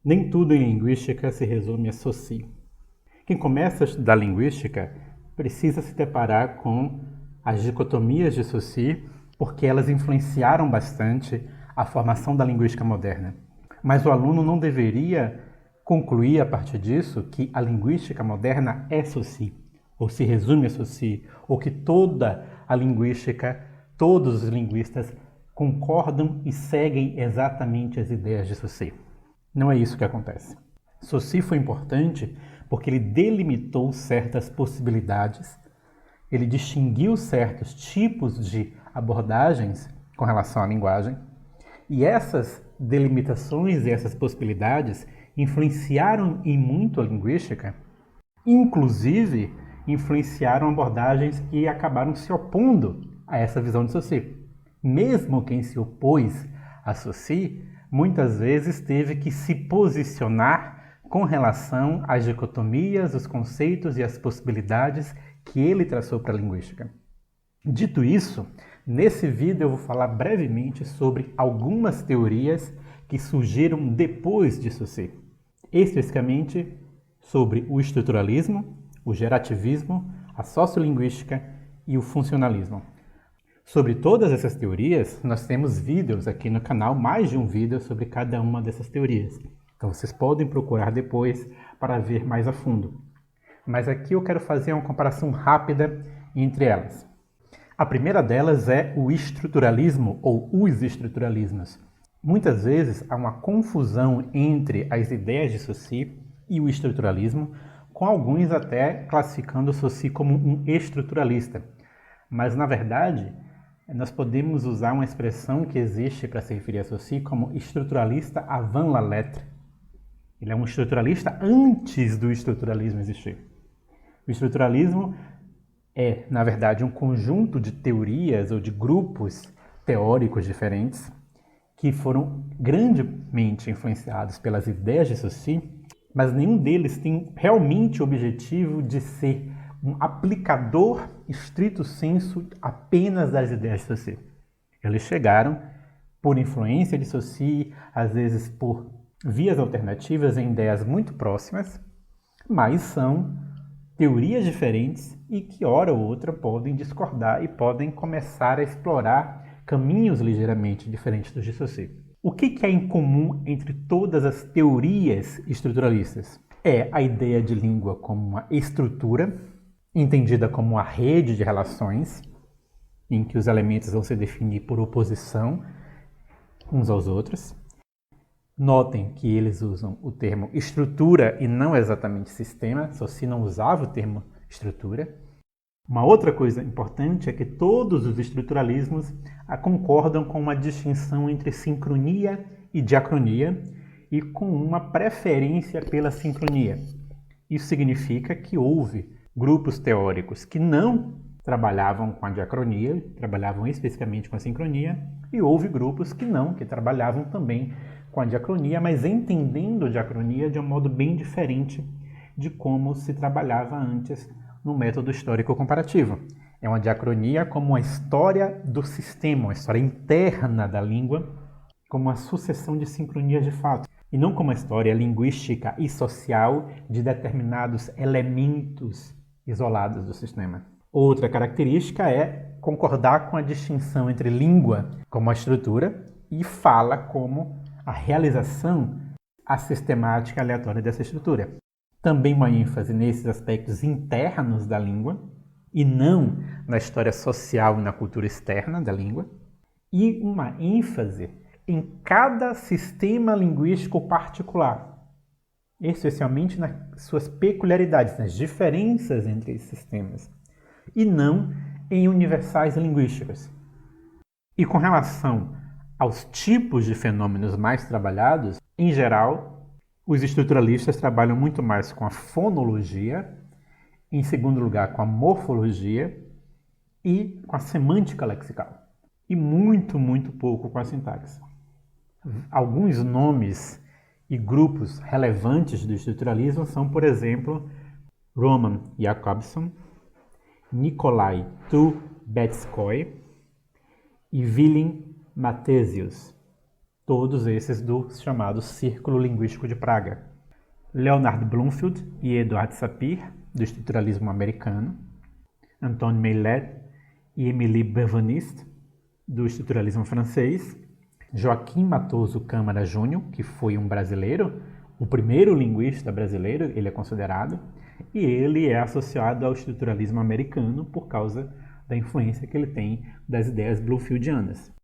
Nem tudo em linguística se resume a Saussure. Quem começa a estudar linguística precisa se deparar com as dicotomias de Saussure, porque elas influenciaram bastante a formação da linguística moderna. Mas o aluno não deveria concluir a partir disso que a linguística moderna é Saussure, ou se resume a Saussure, ou que toda a linguística, todos os linguistas concordam e seguem exatamente as ideias de Saussure. Não é isso que acontece. Saussure foi importante porque ele delimitou certas possibilidades, ele distinguiu certos tipos de abordagens com relação à linguagem, e essas delimitações e essas possibilidades influenciaram em muito a linguística, inclusive influenciaram abordagens que acabaram se opondo a essa visão de Saussure. Mesmo quem se opôs a Saussure, muitas vezes teve que se posicionar com relação às dicotomias, os conceitos e as possibilidades que ele traçou para a linguística. Dito isso, nesse vídeo eu vou falar brevemente sobre algumas teorias que surgiram depois de Saussure, especificamente sobre o estruturalismo, o gerativismo, a sociolinguística e o funcionalismo. Sobre todas essas teorias, nós temos vídeos aqui no canal, mais de um vídeo sobre cada uma dessas teorias. Então vocês podem procurar depois para ver mais a fundo. Mas aqui eu quero fazer uma comparação rápida entre elas. A primeira delas é o estruturalismo ou os estruturalismos. Muitas vezes há uma confusão entre as ideias de Saussure e o estruturalismo, com alguns até classificando Saussure como um estruturalista. Mas na verdade, nós podemos usar uma expressão que existe para se referir a Saussure como estruturalista avant la lettre. Ele é um estruturalista antes do estruturalismo existir. O estruturalismo é, na verdade, um conjunto de teorias ou de grupos teóricos diferentes que foram grandemente influenciados pelas ideias de Saussure, mas nenhum deles tem realmente o objetivo de ser um aplicador estrito sensu apenas das ideias de Saussure. Eles chegaram por influência de Saussure, às vezes por vias alternativas em ideias muito próximas, mas são teorias diferentes e que, hora ou outra, podem discordar e podem começar a explorar caminhos ligeiramente diferentes dos de Saussure. O que é em comum entre todas as teorias estruturalistas? É a ideia de língua como uma estrutura, entendida como uma rede de relações, em que os elementos vão se definir por oposição uns aos outros. Notem que eles usam o termo estrutura e não exatamente sistema, Saussure não usava o termo estrutura. Uma outra coisa importante é que todos os estruturalismos concordam com uma distinção entre sincronia e diacronia e com uma preferência pela sincronia. Isso significa que houve grupos teóricos que não trabalhavam com a diacronia, trabalhavam especificamente com a sincronia, e houve grupos que trabalhavam também com a diacronia, mas entendendo a diacronia de um modo bem diferente de como se trabalhava antes no método histórico comparativo. É uma diacronia como uma história do sistema, uma história interna da língua, como uma sucessão de sincronias de fato, e não como uma história linguística e social de determinados elementos isolados do sistema. Outra característica é concordar com a distinção entre língua como a estrutura e fala como a realização, a sistemática aleatória dessa estrutura. Também uma ênfase nesses aspectos internos da língua e não na história social e na cultura externa da língua. E uma ênfase em cada sistema linguístico particular, especialmente nas suas peculiaridades, nas diferenças entre esses sistemas, e não em universais linguísticos. E com relação aos tipos de fenômenos mais trabalhados, em geral, os estruturalistas trabalham muito mais com a fonologia, em segundo lugar com a morfologia e com a semântica lexical, e muito pouco com a sintaxe. Alguns nomes e grupos relevantes do estruturalismo são, por exemplo, Roman Jakobson, Nikolai Trubetskoy e Willem Mathesius. todos esses do chamado Círculo Linguístico de Praga. Leonard Bloomfield e Edward Sapir, do estruturalismo americano, Antoine Meillet e Émilie Benveniste, do estruturalismo francês, Joaquim Matoso Câmara Júnior, que foi um brasileiro, o primeiro linguista brasileiro, ele é considerado, e ele é associado ao estruturalismo americano por causa da influência que ele tem das ideias Bloomfieldianas.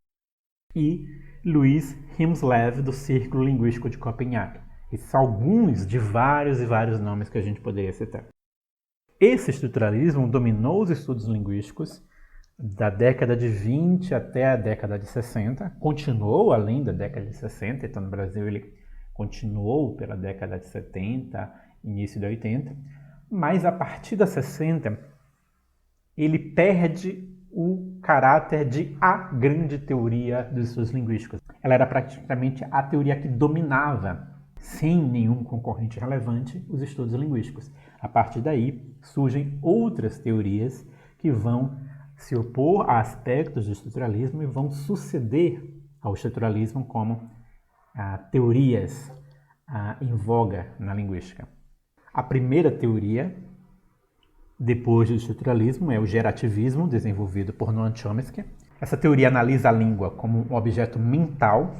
E Louis Himslev, do Círculo Linguístico de Copenhague. Esses são alguns de vários e vários nomes que a gente poderia citar. Esse estruturalismo dominou os estudos linguísticos da década de 20 até a década de 60, continuou além da década de 60, então no Brasil ele continuou pela década de 70, início de 80, mas a partir da 60 ele perde o caráter de a grande teoria dos estudos linguísticos. Ela era praticamente a teoria que dominava, sem nenhum concorrente relevante, os estudos linguísticos. A partir daí surgem outras teorias que vão se opor a aspectos do estruturalismo e vão suceder ao estruturalismo como teorias em voga na linguística. A primeira teoria, depois do estruturalismo, é o gerativismo, desenvolvido por Noam Chomsky. Essa teoria analisa a língua como um objeto mental,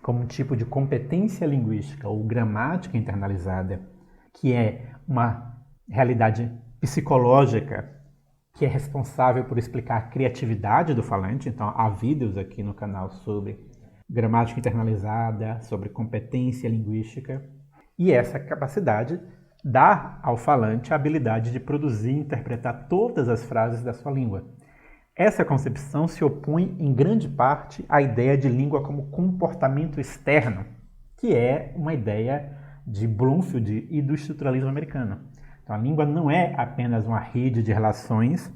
como um tipo de competência linguística ou gramática internalizada, que é uma realidade psicológica que é responsável por explicar a criatividade do falante. Então, há vídeos aqui no canal sobre gramática internalizada, sobre competência linguística. E essa capacidade dá ao falante a habilidade de produzir e interpretar todas as frases da sua língua. Essa concepção se opõe em grande parte à ideia de língua como comportamento externo, que é uma ideia de Bloomfield e do estruturalismo americano. Então, a língua não é apenas uma rede de relações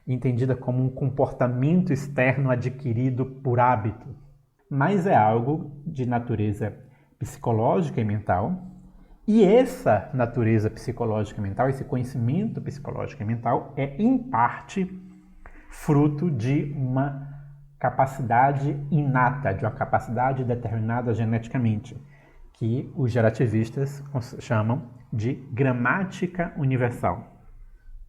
entendida como um comportamento externo adquirido por hábito, mas é algo de natureza psicológica e mental. E essa natureza psicológica e mental, esse conhecimento psicológico e mental, é em parte fruto de uma capacidade inata, de uma capacidade determinada geneticamente, que os gerativistas chamam de gramática universal.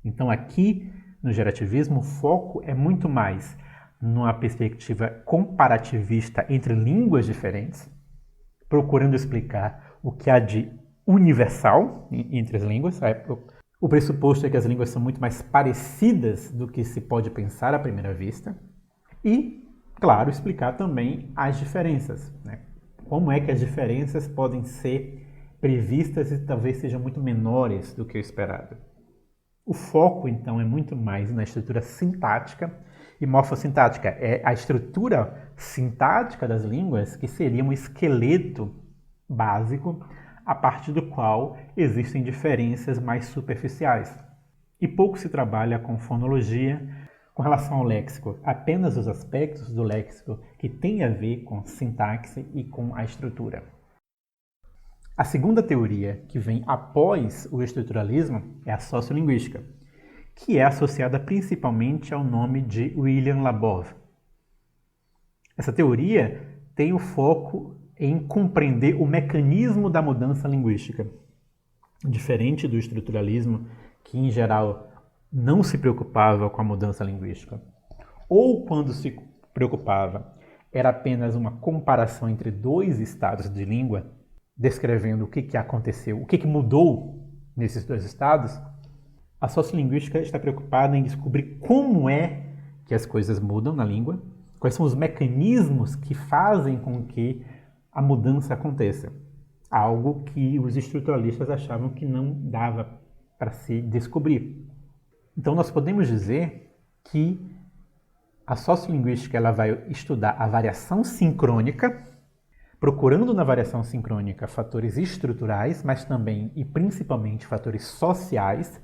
Então aqui no gerativismo o foco é muito mais numa perspectiva comparativista entre línguas diferentes, procurando explicar o que há de universal entre as línguas. O pressuposto é que as línguas são muito mais parecidas do que se pode pensar à primeira vista. E, claro, explicar também as diferenças, né? Como é que as diferenças podem ser previstas e talvez sejam muito menores do que o esperado. O foco, então, é muito mais na estrutura sintática e morfossintática. É a estrutura sintática das línguas que seria um esqueleto básico a partir do qual existem diferenças mais superficiais. E pouco se trabalha com fonologia com relação ao léxico, apenas os aspectos do léxico que têm a ver com sintaxe e com a estrutura. A segunda teoria, que vem após o estruturalismo, é a sociolinguística, que é associada principalmente ao nome de William Labov. Essa teoria tem o foco em compreender o mecanismo da mudança linguística. Diferente do estruturalismo, que em geral não se preocupava com a mudança linguística, ou quando se preocupava, era apenas uma comparação entre dois estados de língua, descrevendo o que aconteceu, o que mudou nesses dois estados. A sociolinguística está preocupada em descobrir como é que as coisas mudam na língua, quais são os mecanismos que fazem com que a mudança aconteça. Algo que os estruturalistas achavam que não dava para se descobrir. Então nós podemos dizer que a sociolinguística ela vai estudar a variação sincrônica, procurando na variação sincrônica fatores estruturais, mas também e principalmente fatores sociais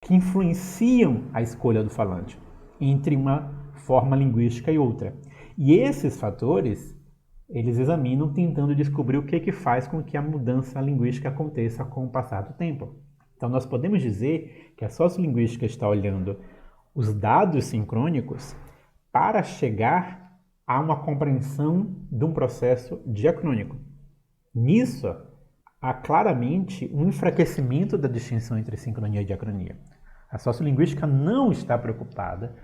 que influenciam a escolha do falante entre uma forma linguística e outra. E esses fatores eles examinam tentando descobrir o que faz com que a mudança linguística aconteça com o passar do tempo. Então nós podemos dizer que a sociolinguística está olhando os dados sincrônicos para chegar há uma compreensão de um processo diacrônico. Nisso, há claramente um enfraquecimento da distinção entre sincronia e diacronia. A sociolinguística não está preocupada,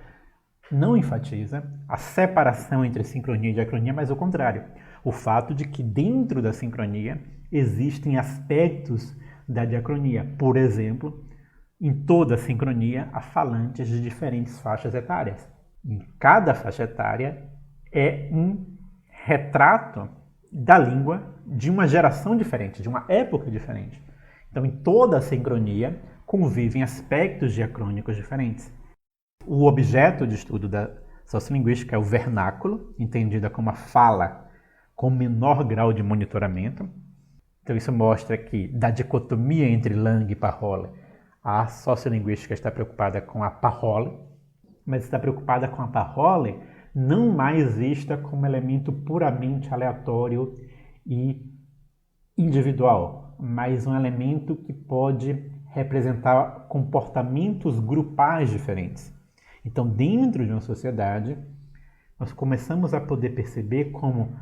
não enfatiza a separação entre sincronia e diacronia, mas o contrário. O fato de que dentro da sincronia existem aspectos da diacronia. Por exemplo, em toda sincronia há falantes de diferentes faixas etárias. Em cada faixa etária é um retrato da língua de uma geração diferente, de uma época diferente. Então, em toda a sincronia convivem aspectos diacrônicos diferentes. O objeto de estudo da sociolinguística é o vernáculo, entendida como a fala com menor grau de monitoramento. Então, isso mostra que, da dicotomia entre langue e parole, a sociolinguística está preocupada com a parole, mas está preocupada com a parole não mais vista como elemento puramente aleatório e individual, mas um elemento que pode representar comportamentos grupais diferentes. Então, dentro de uma sociedade, nós começamos a poder perceber como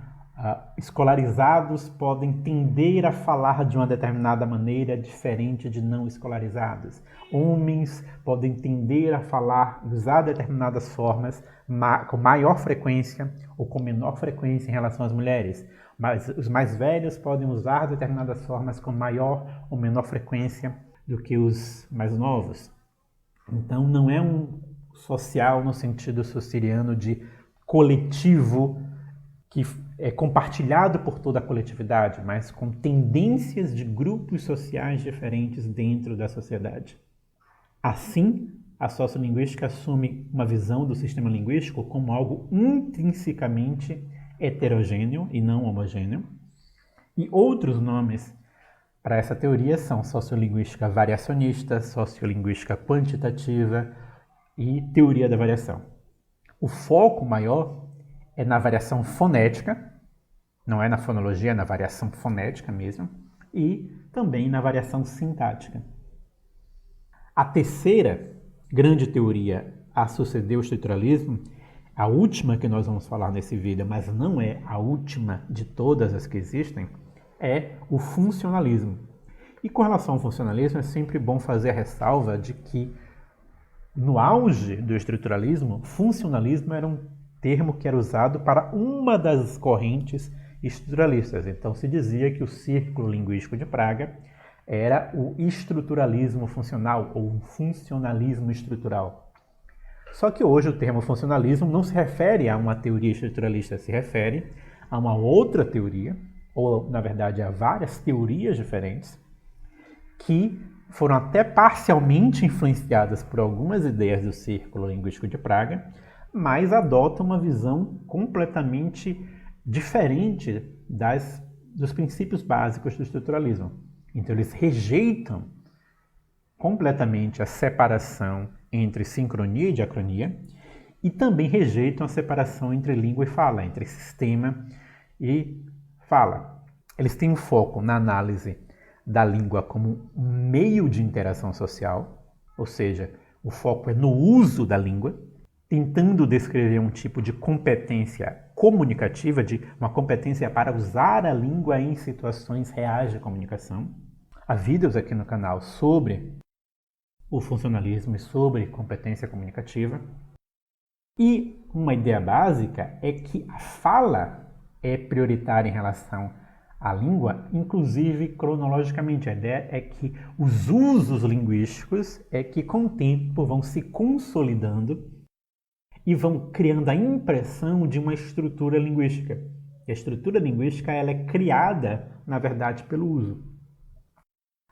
escolarizados podem tender a falar de uma determinada maneira diferente de não escolarizados. Homens podem tender a falar, usar determinadas formas com maior frequência ou com menor frequência em relação às mulheres. Mas os mais velhos podem usar determinadas formas com maior ou menor frequência do que os mais novos. Então, não é um social no sentido saussuriano de coletivo que é compartilhado por toda a coletividade, mas com tendências de grupos sociais diferentes dentro da sociedade. Assim, a sociolinguística assume uma visão do sistema linguístico como algo intrinsecamente heterogêneo e não homogêneo. E outros nomes para essa teoria são sociolinguística variacionista, sociolinguística quantitativa e teoria da variação. O foco maior é na variação fonética, não é na fonologia, é na variação fonética mesmo, e também na variação sintática. A terceira grande teoria a suceder o estruturalismo, a última que nós vamos falar nesse vídeo, mas não é a última de todas as que existem, é o funcionalismo. E com relação ao funcionalismo, é sempre bom fazer a ressalva de que no auge do estruturalismo, funcionalismo era um termo que era usado para uma das correntes estruturalistas. Então se dizia que o Círculo Linguístico de Praga era o estruturalismo funcional ou o funcionalismo estrutural. Só que hoje o termo funcionalismo não se refere a uma teoria estruturalista, se refere a uma outra teoria, ou na verdade a várias teorias diferentes, que foram até parcialmente influenciadas por algumas ideias do Círculo Linguístico de Praga, mas adotam uma visão completamente diferente dos princípios básicos do estruturalismo. Então eles rejeitam completamente a separação entre sincronia e diacronia e também rejeitam a separação entre língua e fala, entre sistema e fala. Eles têm um foco na análise da língua como um meio de interação social, ou seja, o foco é no uso da língua, tentando descrever um tipo de competência comunicativa, de uma competência para usar a língua em situações reais de comunicação. Há vídeos aqui no canal sobre o funcionalismo e sobre competência comunicativa. E uma ideia básica é que a fala é prioritária em relação à língua, inclusive cronologicamente. A ideia é que os usos linguísticos é que com o tempo vão se consolidando e vão criando a impressão de uma estrutura linguística. E a estrutura linguística ela é criada, na verdade, pelo uso.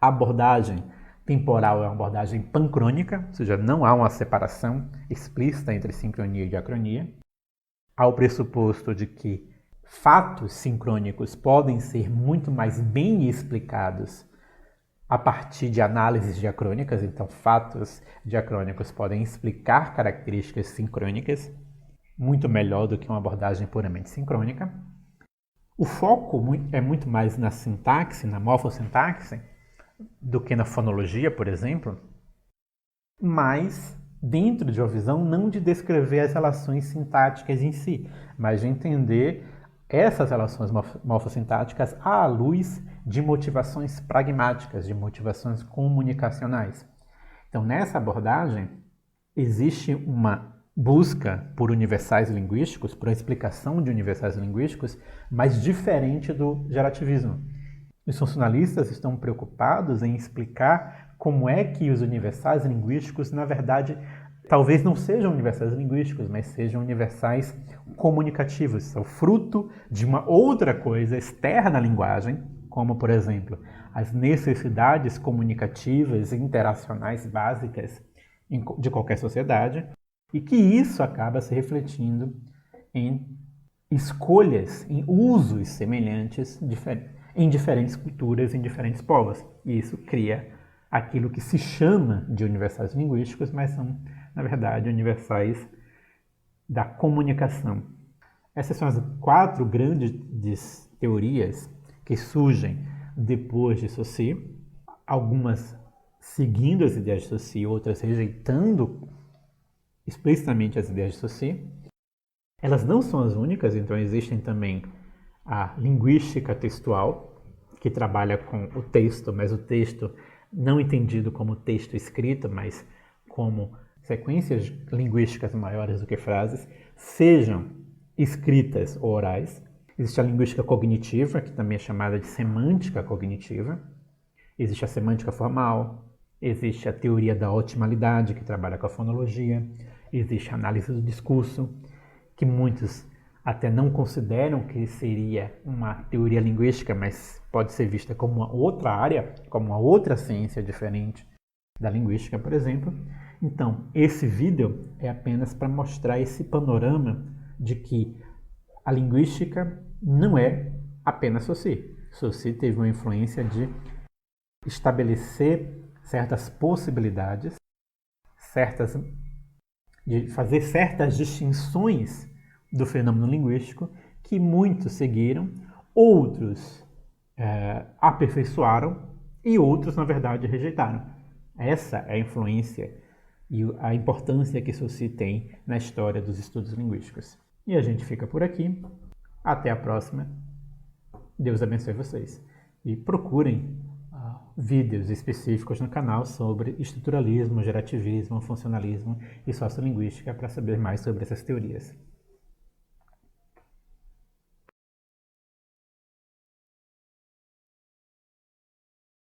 A abordagem temporal é uma abordagem pancrônica, ou seja, não há uma separação explícita entre sincronia e diacronia. Há o pressuposto de que fatos sincrônicos podem ser muito mais bem explicados a partir de análises diacrônicas, então fatos diacrônicos podem explicar características sincrônicas muito melhor do que uma abordagem puramente sincrônica. O foco é muito mais na sintaxe, na morfossintaxe, do que na fonologia, por exemplo, mas dentro de uma visão não de descrever as relações sintáticas em si, mas de entender essas relações morfossintáticas à luz de motivações pragmáticas, de motivações comunicacionais. Então, nessa abordagem, existe uma busca por universais linguísticos, por a explicação de universais linguísticos, mas diferente do gerativismo. Os funcionalistas estão preocupados em explicar como é que os universais linguísticos, na verdade, talvez não sejam universais linguísticos, mas sejam universais comunicativos. São fruto de uma outra coisa externa à linguagem, como, por exemplo, as necessidades comunicativas e interacionais básicas de qualquer sociedade, e que isso acaba se refletindo em escolhas, em usos semelhantes em diferentes culturas, em diferentes povos. E isso cria aquilo que se chama de universais linguísticos, mas são, na verdade, universais da comunicação. Essas são as 4 grandes teorias que surgem depois de Saussure, algumas seguindo as ideias de Saussure, outras rejeitando explicitamente as ideias de Saussure. Elas não são as únicas, então existem também a linguística textual, que trabalha com o texto, mas o texto não entendido como texto escrito, mas como sequências linguísticas maiores do que frases, sejam escritas ou orais. Existe a linguística cognitiva, que também é chamada de semântica cognitiva. Existe a semântica formal. Existe a teoria da otimalidade, que trabalha com a fonologia. Existe a análise do discurso, que muitos até não consideram que seria uma teoria linguística, mas pode ser vista como uma outra área, como uma outra ciência diferente da linguística, por exemplo. Então, esse vídeo é apenas para mostrar esse panorama de que a linguística não é apenas Saussure. Saussure teve uma influência de estabelecer certas possibilidades, de fazer certas distinções do fenômeno linguístico que muitos seguiram, outros aperfeiçoaram e outros, na verdade, rejeitaram. Essa é a influência e a importância que Saussure tem na história dos estudos linguísticos. E a gente fica por aqui. Até a próxima. Deus abençoe vocês. E procurem vídeos específicos no canal sobre estruturalismo, gerativismo, funcionalismo e sociolinguística para saber mais sobre essas teorias.